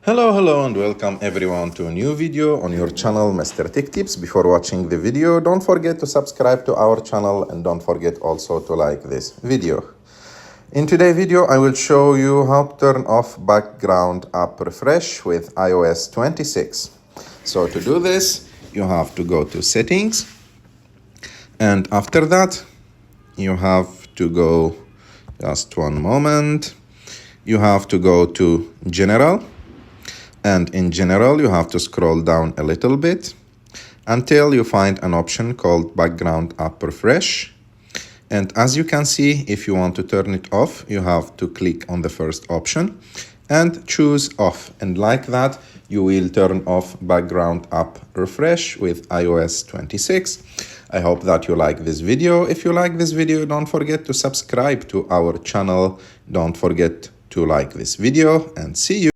Hello and welcome everyone to a new video on your channel Mr. Tech Tips. Before watching the video, don't forget to subscribe to our channel and don't forget also to like this video. In today's video, I will show you how to turn off background app refresh with iOS 26. So to do this, you have to go to settings, and after that, you have to go, just one moment, you have to go to general. And in general, you have to scroll down a little bit until you find an option called background app refresh. And as you can see, if you want to turn it off, you have to click on the first option and choose off. And like that, you will turn off background app refresh with iOS 26. I hope that you like this video. If you like this video, don't forget to subscribe to our channel. Don't forget to like this video, and see you.